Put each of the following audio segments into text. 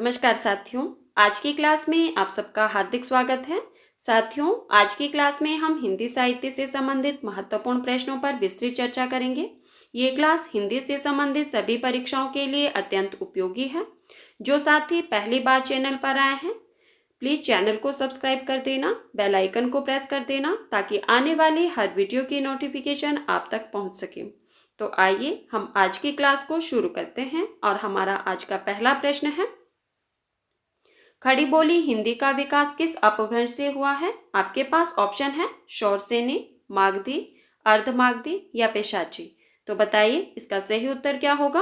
नमस्कार साथियों, आज की क्लास में आप सबका हार्दिक स्वागत है। साथियों, आज की क्लास में हम हिंदी साहित्य से संबंधित महत्वपूर्ण प्रश्नों पर विस्तृत चर्चा करेंगे। ये क्लास हिंदी से संबंधित सभी परीक्षाओं के लिए अत्यंत उपयोगी है। जो साथी पहली बार चैनल पर आए हैं, प्लीज़ चैनल को सब्सक्राइब कर देना, बेल आइकन को प्रेस कर देना ताकि आने वाली हर वीडियो की नोटिफिकेशन आप तक पहुंच सके। तो आइए हम आज की क्लास को शुरू करते हैं और हमारा आज का पहला प्रश्न है, खड़ी बोली हिंदी का विकास किस अपभ्रंश से हुआ है? आपके पास ऑप्शन है शौरसेनी, मागधी, अर्धमागधी या पेशाची। तो बताइए इसका सही उत्तर क्या होगा?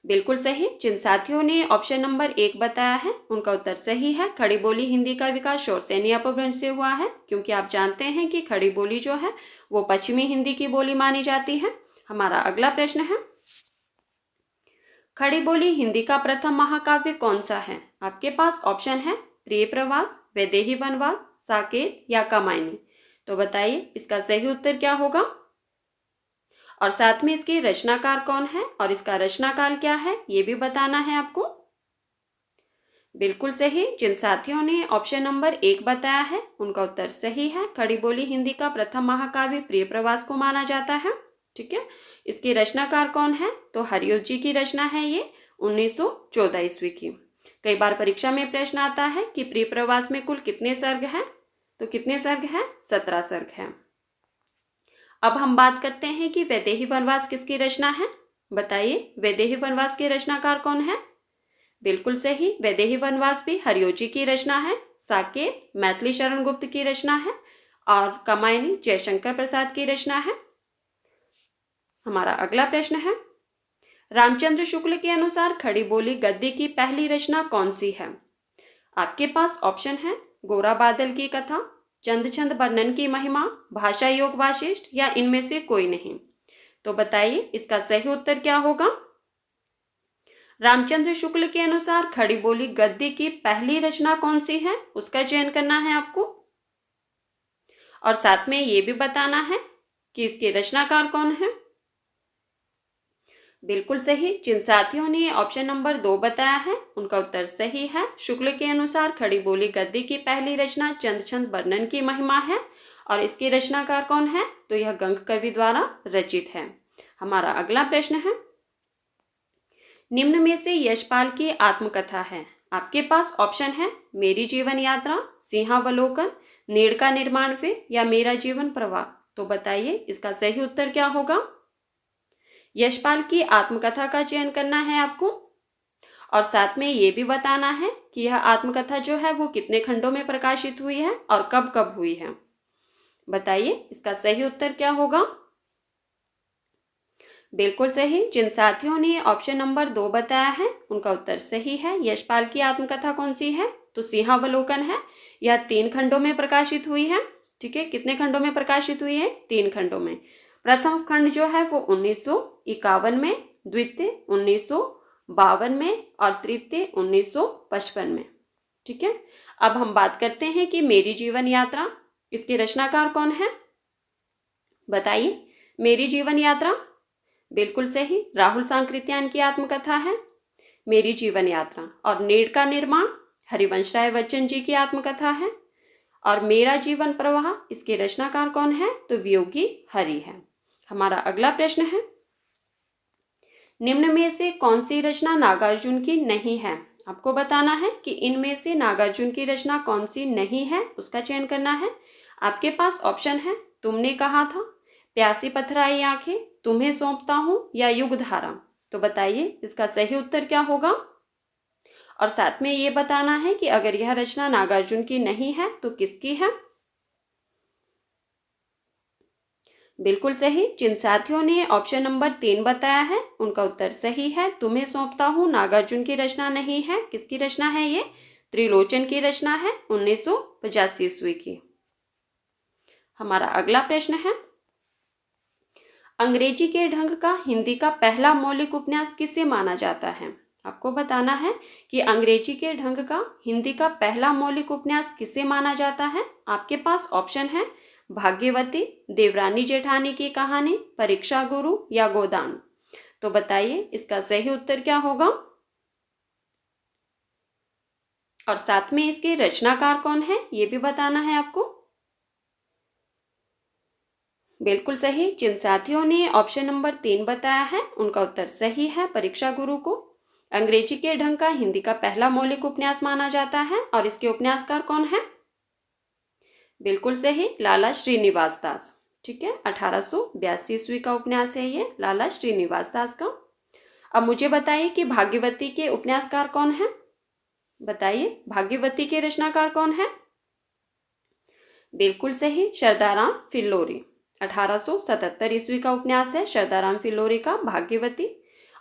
बिल्कुल सही। जिन साथियों ने ऑप्शन नंबर 1 बताया है उनका उत्तर सही है। खड़ी बोली हिंदी का विकास शौरसेनी अपभ्रंश से हुआ है, क्योंकि आप जानते हैं कि खड़ी बोली जो है वो पश्चिमी हिंदी की बोली मानी जाती है। हमारा अगला प्रश्न है, खड़ी बोली हिंदी का प्रथम महाकाव्य कौन सा है? आपके पास ऑप्शन है प्रिय प्रवास, वैदेही वनवास, साकेत या कामायनी। तो बताइए इसका सही उत्तर क्या होगा और साथ में इसके रचनाकार कौन है और इसका रचनाकाल क्या है ये भी बताना है आपको। बिल्कुल सही। जिन साथियों ने ऑप्शन नंबर 1 बताया है उनका उत्तर सही है। खड़ी बोली हिंदी का प्रथम महाकाव्य प्रिय प्रवास को माना जाता है। ठीक है, इसके रचनाकार कौन है? तो हरियों जी की रचना है ये 1914 ईस्वी की। कई बार परीक्षा में प्रश्न आता है कि प्रिय प्रवास में कुल कितने सर्ग हैं? तो कितने सर्ग हैं? 17 सर्ग हैं। अब हम बात करते हैं कि वैदेही वनवास किसकी रचना है। बताइए वैदेही वनवास के रचनाकार कौन है? बिल्कुल सही, वैदेही वनवास भी हरियोजी की रचना है। साकेत मैथिली शरण गुप्त की रचना है और कामायनी जयशंकर प्रसाद की रचना है। हमारा अगला प्रश्न है, रामचंद्र शुक्ल के अनुसार खड़ी बोली गद्य की पहली रचना कौन सी है? आपके पास ऑप्शन है गोरा बादल की कथा, चंद छंद वर्णन की महिमा, भाषा योग वाशिष्ठ या इनमें से कोई नहीं। तो बताइए इसका सही उत्तर क्या होगा? रामचंद्र शुक्ल के अनुसार खड़ी बोली गद्य की पहली रचना कौन सी है उसका चयन करना है आपको और साथ में ये भी बताना है कि इसके रचनाकार कौन है। बिल्कुल सही। जिन साथियों ने ऑप्शन नंबर 2 बताया है उनका उत्तर सही है। शुक्ल के अनुसार खड़ी बोली गद्य की पहली रचना चंद छंद वर्णन की महिमा है और इसके रचनाकार कौन है? तो यह गंग कवि द्वारा रचित है। हमारा अगला प्रश्न है, निम्न में से यशपाल की आत्मकथा है। आपके पास ऑप्शन है मेरी जीवन यात्रा, सिंहावलोकन, नीड़ का निर्माण फिर या मेरा जीवन प्रवाह। तो बताइए इसका सही उत्तर क्या होगा? यशपाल की आत्मकथा का चयन करना है आपको और साथ में ये भी बताना है कि यह आत्मकथा जो है वो कितने खंडों में प्रकाशित हुई है और कब कब हुई है। बताइए इसका सही उत्तर क्या होगा? बिल्कुल सही। जिन साथियों ने ऑप्शन नंबर 2 बताया है उनका उत्तर सही है। यशपाल की आत्मकथा कौन सी है? तो सिंहावलोकन है। यह 3 खंडों में प्रकाशित हुई है। ठीक है, कितने खंडों में प्रकाशित हुई है? 3 खंडों में। प्रथम खंड जो है वो 1951 में, द्वितीय 1952 में और तृतीय 1955 में। ठीक है, अब हम बात करते हैं कि मेरी जीवन यात्रा, इसके रचनाकार कौन है? बताइए मेरी जीवन यात्रा। बिल्कुल सही, राहुल सांकृत्यायन की आत्मकथा है मेरी जीवन यात्रा। और नीड़ का निर्माण हरिवंश राय बच्चन जी की आत्मकथा है और मेरा जीवन प्रवाह, इसके रचनाकार कौन है? तो वियोगी हरि है। हमारा अगला प्रश्न है, निम्न में से कौन सी रचना नागार्जुन की नहीं है? आपको बताना है कि इनमें से नागार्जुन की रचना कौन सी नहीं है उसका चयन करना है। आपके पास ऑप्शन है तुमने कहा था, प्यासी पथराई आंखें, तुम्हें सौंपता हूं या युग धारा। तो बताइए इसका सही उत्तर क्या होगा और साथ में ये बताना है कि अगर यह रचना नागार्जुन की नहीं है तो किसकी है। बिल्कुल सही। जिन साथियों ने ऑप्शन नंबर 3 बताया है उनका उत्तर सही है। तुम्हें सौंपता हूं नागार्जुन की रचना नहीं है। किसकी रचना है ये? त्रिलोचन की रचना है 1985 ईस्वी की। हमारा अगला प्रश्न है, अंग्रेजी के ढंग का हिंदी का पहला मौलिक उपन्यास किसे माना जाता है? आपको बताना है कि अंग्रेजी के ढंग का हिंदी का पहला मौलिक उपन्यास किसे माना जाता है। आपके पास ऑप्शन है भाग्यवती, देवरानी जेठानी की कहानी, परीक्षा गुरु या गोदान। तो बताइए इसका सही उत्तर क्या होगा। और साथ में इसके रचनाकार कौन है ये भी बताना है आपको। बिल्कुल सही। जिन साथियों ने ऑप्शन नंबर 3 बताया है उनका उत्तर सही है, परीक्षा गुरु को अंग्रेजी के ढंग का हिंदी का पहला मौलिक उपन्यास माना जाता है। और इसके उपन्यासकार कौन है? बिल्कुल सही, लाला श्रीनिवास दास। ठीक है, 1882 ईस्वी का उपन्यास है ये लाला श्रीनिवास दास का। अब मुझे बताइए कि भाग्यवती के उपन्यासकार कौन है? बताइए, भाग्यवती के रचनाकार कौन है? बिल्कुल सही, सरदाराम फिल्लोरी। 1877 ईस्वी का उपन्यास है सरदाराम फिल्लोरी का भाग्यवती।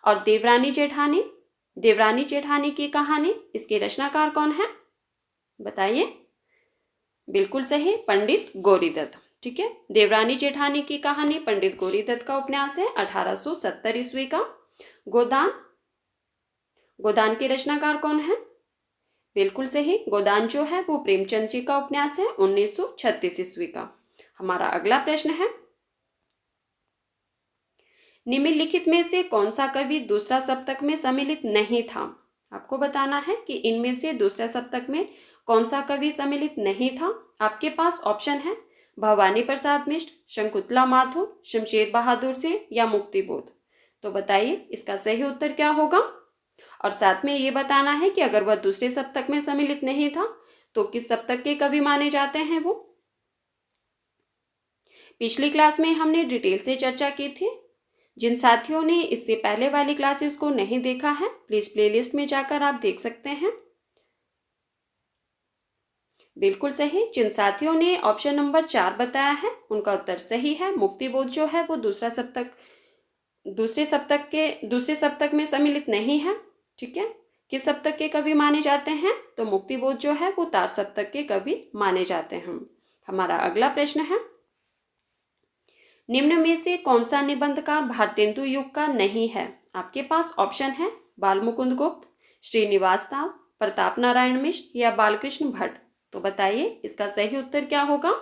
और देवरानी जेठानी की कहानी, इसके रचनाकार कौन है? बताइए। बिल्कुल सही, पंडित गौरीदत्त। ठीक है, देवरानी जेठानी की कहानी पंडित गौरीदत्त का उपन्यास है 1870 ईस्वी का। गोदान के रचनाकार कौन है? बिल्कुल सही, गोदान जो है वो प्रेमचंद जी का उपन्यास है 1936 ईस्वी का। हमारा अगला प्रश्न है, निम्नलिखित में से कौन सा कवि दूसरा सप्तक में सम्मिलित नहीं था? आपको बताना है कि इनमें से दूसरा सप्तक में कौन सा कवि सम्मिलित नहीं था। आपके पास ऑप्शन है भवानी प्रसाद मिश्र, शंकुतला माथुर, शमशेर बहादुर सिंह या मुक्तिबोध। तो बताइए इसका सही उत्तर क्या होगा। और साथ में ये बताना है कि अगर वह दूसरे सप्तक में सम्मिलित नहीं था तो किस सप्तक के कवि माने जाते हैं वो। पिछली क्लास में हमने डिटेल से चर्चा की थी। जिन साथियों ने इससे पहले वाली क्लासेस को नहीं देखा है प्लीज प्लेलिस्ट में जाकर आप देख सकते हैं। बिल्कुल सही, जिन साथियों ने ऑप्शन नंबर 4 बताया है उनका उत्तर सही है। मुक्तिबोध जो है वो दूसरे सप्तक में सम्मिलित नहीं है। ठीक है, किस सप्तक के कवि माने जाते हैं? तो मुक्तिबोध जो है वो तार सप्तक के कवि माने जाते हैं। हमारा अगला प्रश्न है, निम्न में से कौन सा निबंधकार भारतेंदु युग का नहीं है? आपके पास ऑप्शन है बालमुकुंद गुप्त, श्रीनिवास दास, प्रताप नारायण मिश्र या बालकृष्ण भट्ट। तो बताइए इसका सही उत्तर क्या होगा।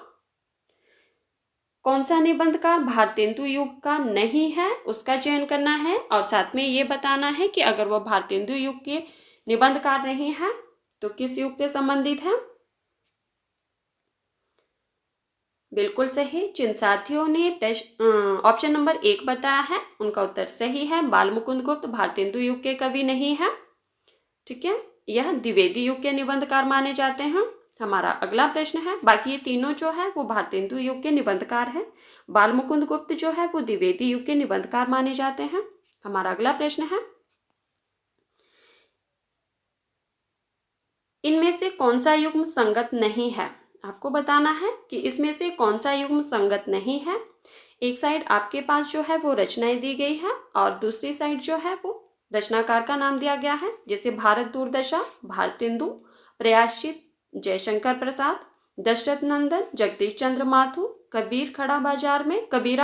कौन सा निबंधकार भारतेंदु युग का नहीं है उसका चयन करना है और साथ में ये बताना है कि अगर वह भारतेंदु युग के निबंधकार नहीं है तो किस युग से संबंधित है। बिल्कुल सही, जिन साथियों ने ऑप्शन नंबर 1 बताया है उनका उत्तर सही है। बालमुकुंद गुप्त भारतेंदु युग के कवि नहीं है। ठीक है, यह द्विवेदी युग के निबंधकार माने जाते हैं। हमारा अगला प्रश्न है, बाकी ये तीनों जो है वो भारतेंदु युग के निबंधकार है। बालमुकुंद गुप्त जो है वो द्विवेदी युग के निबंधकार माने जाते हैं। हमारा अगला प्रश्न है, इनमें से कौन सा युग्म संगत नहीं है? आपको बताना है कि इसमें से कौन सा युग्म संगत नहीं है। एक साइड आपके पास जो है वो रचनाएं दी गई है और दूसरी साइड जो है वो रचनाकार का नाम दिया गया है, जैसे भारत दूरदशा, भारतेंदु, प्रयासचित, जयशंकर प्रसाद, दशरथ नंदन, जगदीश चंद्र माथुर, कबीरा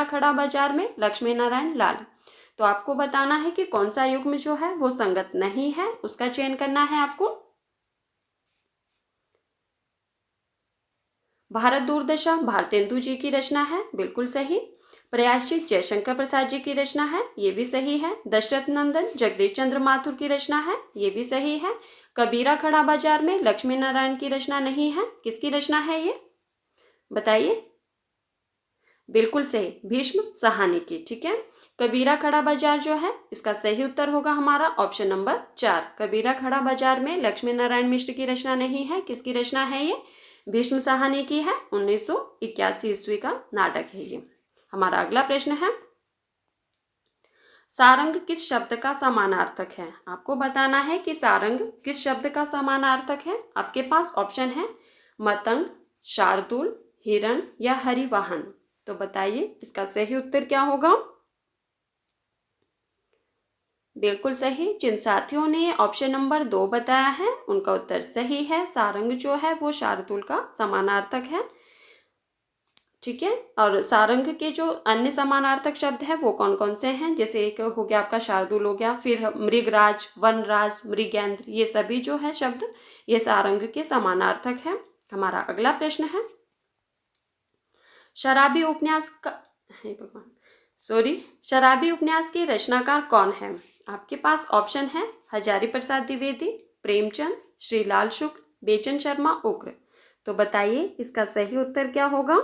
खड़ा बाजार में लक्ष्मी नारायण लाल। तो आपको बताना है कि कौन सा युग्म जो है वो संगत नहीं है, उसका चयन करना है आपको। भारत दूरदशा भारतेंदु जी की रचना है, बिल्कुल सही। प्रयासचित जयशंकर प्रसाद जी की रचना है, ये भी सही है। दशरथ नंदन जगदीश चंद्र माथुर की रचना है, ये भी सही है। कबीरा खड़ा बाजार में लक्ष्मी नारायण की रचना नहीं है, किसकी रचना है ये बताइए। बिल्कुल सही, भीष्म साहनी की। ठीक है, कबीरा खड़ा बाजार जो है इसका सही उत्तर होगा हमारा ऑप्शन नंबर 4। कबीरा खड़ा बाजार में लक्ष्मी नारायण मिश्र की रचना नहीं है, किसकी रचना है ये? भीष्म साहनी की है, 1981 ईस्वी का नाटक है ये। हमारा अगला प्रश्न है, सारंग किस शब्द का समानार्थक है? आपको बताना है कि सारंग किस शब्द का समानार्थक है। आपके पास ऑप्शन है मतंग, शार्दूल, हिरण या हरिवाहन। तो बताइए इसका सही उत्तर क्या होगा। बिल्कुल सही, जिन साथियों ने ऑप्शन नंबर 2 बताया है उनका उत्तर सही है। सारंग जो है वो शार्दूल का समानार्थक है। ठीक है, और सारंग के जो अन्य समानार्थक शब्द है वो कौन कौन से हैं, जैसे एक हो गया आपका शार्दूल हो गया, फिर मृगराज, वनराज, मृगेंद्र, ये सभी जो है शब्द ये सारंग के समानार्थक है। हमारा अगला प्रश्न है, शराबी उपन्यास के रचनाकार कौन है? आपके पास ऑप्शन है हजारी प्रसाद द्विवेदी, प्रेमचंद, श्रीलाल शुक्ल, बेचन शर्मा उग्र। तो बताइए इसका सही उत्तर क्या होगा?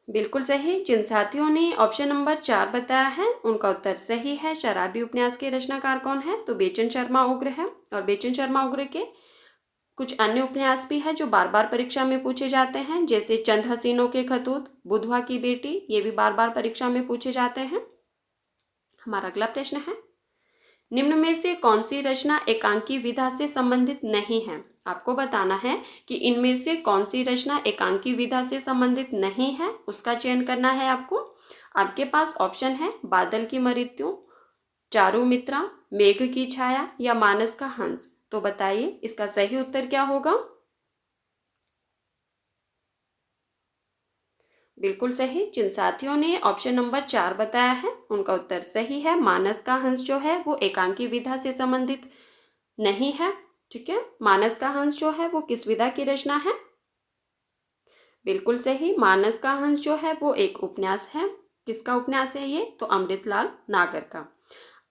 बिल्कुल सही। जिन साथियों ने ऑप्शन नंबर 4 बताया है उनका उत्तर सही है। शराबी उपन्यास के रचनाकार कौन है? तो बेचन शर्मा उग्र है। और बेचन शर्मा उग्र के कुछ अन्य उपन्यास भी हैं जो बार बार परीक्षा में पूछे जाते हैं, जैसे चंद हसीनों के खतूत, बुधवा की बेटी, ये भी बार बार परीक्षा में पूछे जाते हैं। हमारा अगला प्रश्न है, निम्न में से कौन सी रचना एकांकी विधा से संबंधित नहीं है? आपको बताना है कि इनमें से कौन सी रचना एकांकी विधा से संबंधित नहीं है, उसका चयन करना है आपको। आपके पास ऑप्शन है बादल की मृत्यु, चारुमित्रा, मेघ की छाया या मानस का हंस। तो बताइए इसका सही उत्तर क्या होगा? बिल्कुल सही। जिन साथियों ने ऑप्शन नंबर 4 बताया है उनका उत्तर सही है। मानस का हंस जो है वो एकांकी विधा से संबंधित नहीं है। ठीक है, मानस का हंस जो है वो किस विधा की रचना है? बिल्कुल सही। मानस का हंस जो है वो एक उपन्यास है। किसका उपन्यास है ये? तो अमृतलाल नागर का।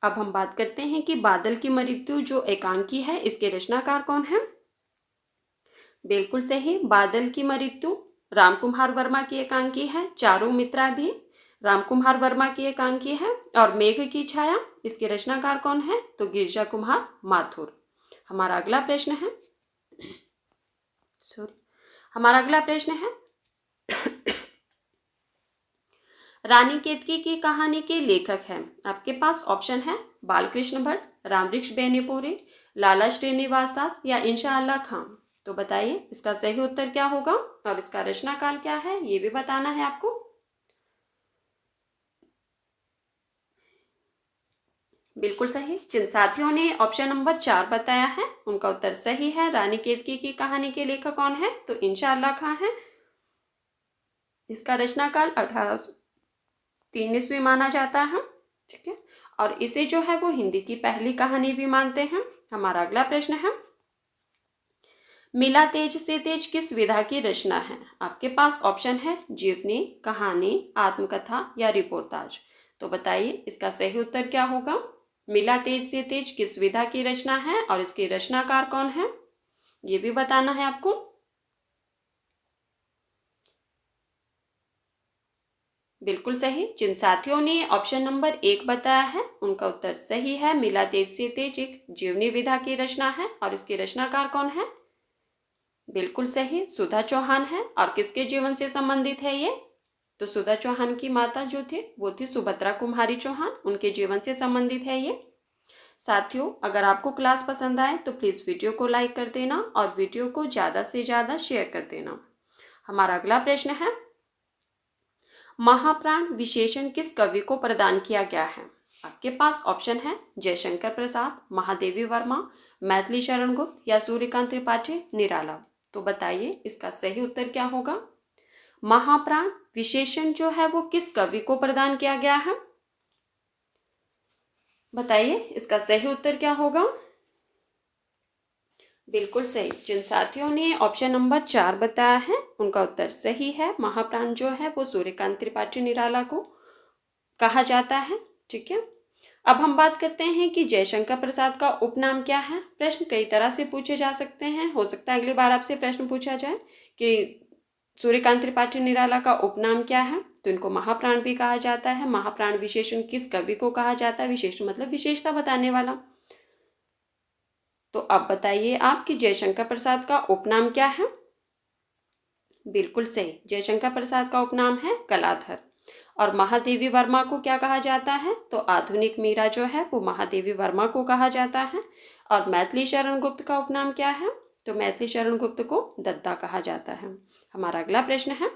अब हम बात करते हैं कि बादल की मृत्यु जो एकांकी है इसके रचनाकार कौन है? बिल्कुल सही। बादल की मृत्यु रामकुमार वर्मा की एकांकी है। चारुमित्रा भी रामकुमार वर्मा की एकांकी है। और मेघ की छाया, इसके रचनाकार कौन है? तो गिरिजा कुमार माथुर। हमारा अगला प्रश्न है, हमारा अगला प्रश्न है, रानी केतकी की कहानी के लेखक हैं। आपके पास ऑप्शन है बालकृष्ण भट्ट, रामवृक्ष बेनीपुरी, लाला श्रीनिवास दास या इंशाअल्लाह खां। तो बताइए इसका सही उत्तर क्या होगा और इसका रचनाकाल क्या है, ये भी बताना है आपको। बिल्कुल सही। जिन साथियों ने ऑप्शन नंबर 4 बताया है उनका उत्तर सही है। रानी केतकी की कहानी के लेखक कौन है? तो इंशाअल्लाह खां है। इसका रचनाकाल 1803 ईस्वी माना जाता है। ठीक है, और इसे जो है वो हिंदी की पहली कहानी भी मानते हैं। हमारा अगला प्रश्न है, मिला तेज से तेज किस विधा की रचना है? आपके पास ऑप्शन है जीवनी, कहानी, आत्मकथा या रिपोर्टाज। तो बताइए इसका सही उत्तर क्या होगा? मिला तेज से तेज किस विधा की रचना है और इसके रचनाकार कौन है, ये भी बताना है आपको। बिल्कुल सही। जिन साथियों ने ऑप्शन नंबर 1 बताया है उनका उत्तर सही है। मिला तेज से तेज एक जीवनी विधा की रचना है और इसके रचनाकार कौन है? बिल्कुल सही, सुधा चौहान है। और किसके जीवन से संबंधित है ये? तो सुधा चौहान की माता जो थी वो थी सुभद्रा कुमारी चौहान, उनके जीवन से संबंधित है ये। साथियों, अगर आपको क्लास पसंद आए तो प्लीज़ वीडियो को लाइक कर देना और वीडियो को ज़्यादा से ज़्यादा शेयर कर देना। हमारा अगला प्रश्न है, महाप्राण विशेषण किस कवि को प्रदान किया गया है? आपके पास ऑप्शन है जयशंकर प्रसाद, महादेवी वर्मा, मैथिली शरण गुप्त या सूर्यकांत त्रिपाठी निराला। तो बताइए इसका सही उत्तर क्या होगा? महाप्राण विशेषण जो है वो किस कवि को प्रदान किया गया है? बताइए इसका सही उत्तर क्या होगा? बिल्कुल सही। जिन साथियों ने ऑप्शन नंबर 4 बताया है उनका उत्तर सही है। महाप्राण जो है वो सूर्यकांत त्रिपाठी निराला को कहा जाता है। ठीक है, अब हम बात करते हैं कि जयशंकर प्रसाद का उपनाम क्या है। प्रश्न कई तरह से पूछे जा सकते हैं। हो सकता है अगली बार आपसे प्रश्न पूछा जाए कि सूर्यकांत त्रिपाठी निराला का उपनाम क्या है, तो इनको महाप्राण भी कहा जाता है। महाप्राण विशेषण किस कवि को कहा जाता है? विशेषण मतलब विशेषता बताने वाला। तो अब बताइए आप कि जयशंकर प्रसाद का उपनाम क्या है? बिल्कुल सही, जयशंकर प्रसाद का उपनाम है कलाधर। और महादेवी वर्मा को क्या कहा जाता है? तो आधुनिक मीरा जो है वो महादेवी वर्मा को कहा जाता है। और मैथिली शरण गुप्त का उपनाम क्या है? तो मैथिली शरण गुप्त को दद्दा कहा जाता है। हमारा अगला प्रश्न है,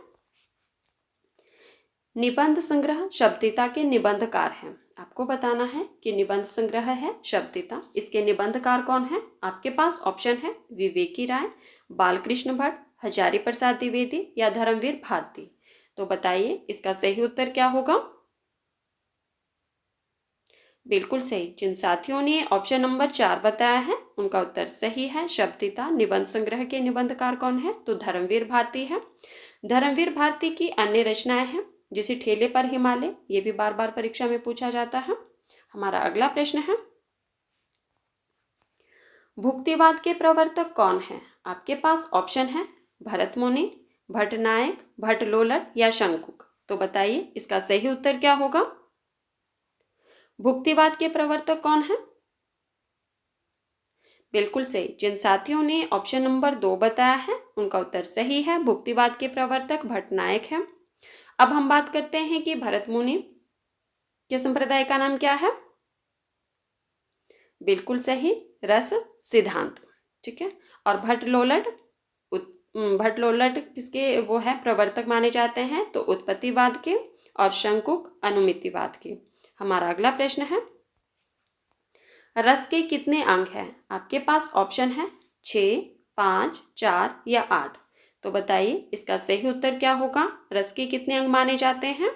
निबंध संग्रह शब्दिता के निबंधकार हैं। आपको बताना है कि निबंध संग्रह है शब्दिता, इसके निबंधकार कौन है? आपके पास ऑप्शन है विवेकी राय, बालकृष्ण भट्ट, हजारी प्रसाद द्विवेदी या धर्मवीर भारती। तो बताइए इसका सही उत्तर क्या होगा? बिल्कुल सही। जिन साथियों ने ऑप्शन नंबर 4 बताया है उनका उत्तर सही है। शब्दिता निबंध संग्रह के निबंधकार कौन है? तो धर्मवीर भारती है। धर्मवीर भारती की अन्य रचनाएं हैं जैसे ठेले पर हिमालय, ये भी बार बार परीक्षा में पूछा जाता है। हमारा अगला प्रश्न है, भुक्तिवाद के प्रवर्तक कौन है? आपके पास ऑप्शन है भरत मुनि, भट्टनायक, भट्टलोलट या शंकुक। तो बताइए इसका सही उत्तर क्या होगा? भुक्तिवाद के प्रवर्तक कौन है? बिल्कुल सही। जिन साथियों ने ऑप्शन नंबर 2 बताया है उनका उत्तर सही है। भुक्तिवाद के प्रवर्तक भट्टनायक है। अब हम बात करते हैं कि भरत मुनि के संप्रदाय का नाम क्या है? बिल्कुल सही, रस सिद्धांत। ठीक है। और भट्टलोलट किसके वो है प्रवर्तक माने जाते हैं? तो उत्पत्तिवाद के, और शंकुक अनुमितिवाद के। हमारा अगला प्रश्न है, रस के कितने अंग हैं? आपके पास ऑप्शन है 6, 5, 4 या 8। तो बताइए इसका सही उत्तर क्या होगा? रस के कितने अंग माने जाते हैं?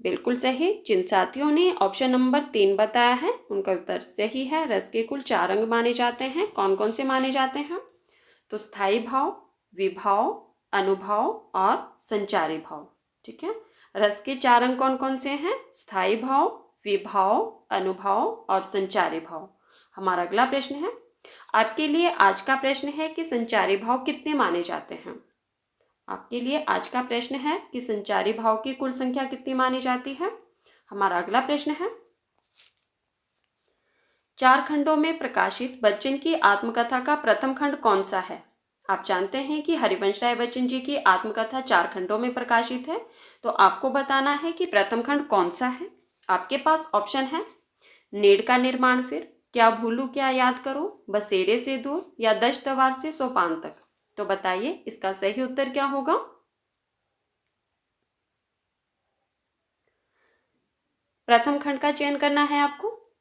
बिल्कुल सही। जिन साथियों ने ऑप्शन नंबर 3 बताया है उनका उत्तर सही है। रस के कुल 4 अंग माने जाते हैं। कौन कौन से माने जाते हैं? तो स्थायी भाव, विभाव, अनुभाव और संचारी भाव। ठीक है। रस के 4 अंग कौन कौन से हैं? स्थायी भाव, विभाव, अनुभाव और संचारी भाव। हमारा अगला प्रश्न है, आपके लिए आज का प्रश्न है कि संचारी भाव कितने माने जाते हैं? आपके लिए आज का प्रश्न है कि संचारी भाव की कुल संख्या कितनी मानी जाती है? हमारा अगला प्रश्न है, 4 खंडों में प्रकाशित बच्चन की आत्मकथा का प्रथम खंड कौन सा है? आप जानते हैं कि हरिवंश राय बच्चन जी की आत्मकथा 4 खंडों में प्रकाशित है। तो आपको बताना है कि प्रथम खंड कौन सा है। आपके पास ऑप्शन है नेड़ का निर्माण फिर, क्या भूलू क्या याद करो, बसेरे से दूर या 10 दवार से सोपान तक। तो बताइए इसका सही उत्तर क्या होगा? प्रथम खंड का चयन करना है आपको।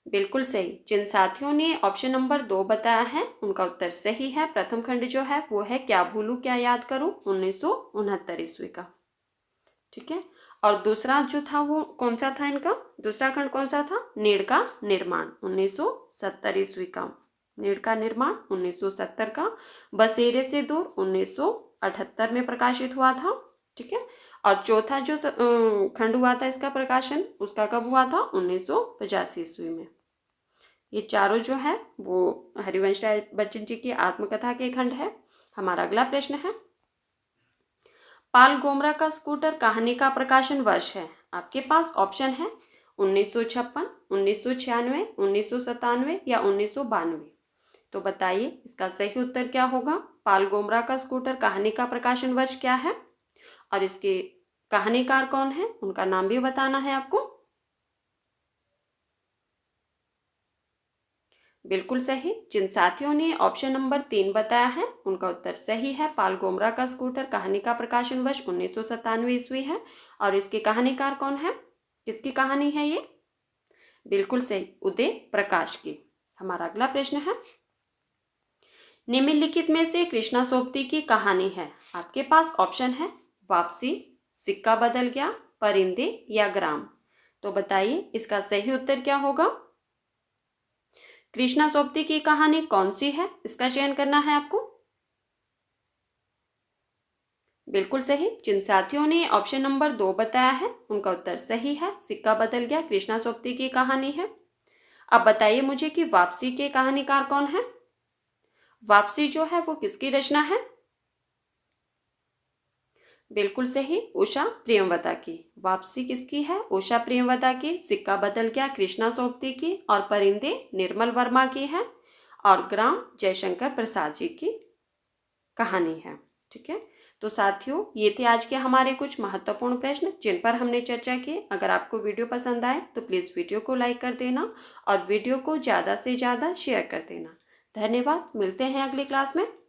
बिल्कुल सही। जिन साथियों ने ऑप्शन नंबर 2 बताया है उनका उत्तर सही है। प्रथम खंड जो है वो है क्या भूलू क्या याद करूं, 1969 ईस्वी का। ठीक है। और दूसरा जो था वो कौन सा था इनका? दूसरा खंड कौन सा था? नेड़ का निर्माण, 1970 ईस्वी का। नेड़ का निर्माण 1970 का। बसेरे से दूर 1978 में प्रकाशित हुआ था। ठीक है। और चौथा जो खंड हुआ था इसका प्रकाशन, उसका कब हुआ था? 1985 ईस्वी में। ये चारों जो है वो हरिवंश राय बच्चन जी की आत्मकथा के खंड है। हमारा अगला प्रश्न है, पाल गोमरा का स्कूटर कहानी का प्रकाशन वर्ष है। आपके पास ऑप्शन है 1956, 1996, 1997 या 1992। तो बताइए इसका सही उत्तर क्या होगा? पाल गोमरा का स्कूटर कहानी का प्रकाशन वर्ष क्या है और इसके कहानीकार कौन है, उनका नाम भी बताना है आपको। बिल्कुल सही। जिन साथियों ने ऑप्शन नंबर 3 बताया है उनका उत्तर सही है। पाल गोमरा का स्कूटर कहानी का प्रकाशन वर्ष 1997 ईस्वी है। और इसके कहानीकार कौन है? किसकी कहानी है ये? बिल्कुल सही, उदय प्रकाश की। हमारा अगला प्रश्न है, निम्नलिखित में से कृष्णा सोबती की कहानी है। आपके पास ऑप्शन है वापसी, सिक्का बदल गया, परिंदे या ग्राम। तो बताइए इसका सही उत्तर क्या होगा? कृष्णा सोबती की कहानी कौन सी है, इसका चयन करना है आपको। बिल्कुल सही। जिन साथियों ने ऑप्शन नंबर 2 बताया है उनका उत्तर सही है। सिक्का बदल गया कृष्णा सोबती की कहानी है। अब बताइए मुझे कि वापसी के कहानीकार कौन है? वापसी जो है वो किसकी रचना है? बिल्कुल सही, उषा प्रियमवदा की। वापसी किसकी है? उषा प्रियमवदा की। सिक्का बदल गया कृष्णा सोबती की। और परिंदे निर्मल वर्मा की है। और ग्राम जयशंकर प्रसाद जी की कहानी है। ठीक है। तो साथियों ये थे आज के हमारे कुछ महत्वपूर्ण प्रश्न जिन पर हमने चर्चा की। अगर आपको वीडियो पसंद आए तो प्लीज़ वीडियो को लाइक कर देना और वीडियो को ज़्यादा से ज़्यादा शेयर कर देना। धन्यवाद। मिलते हैं अगली क्लास में।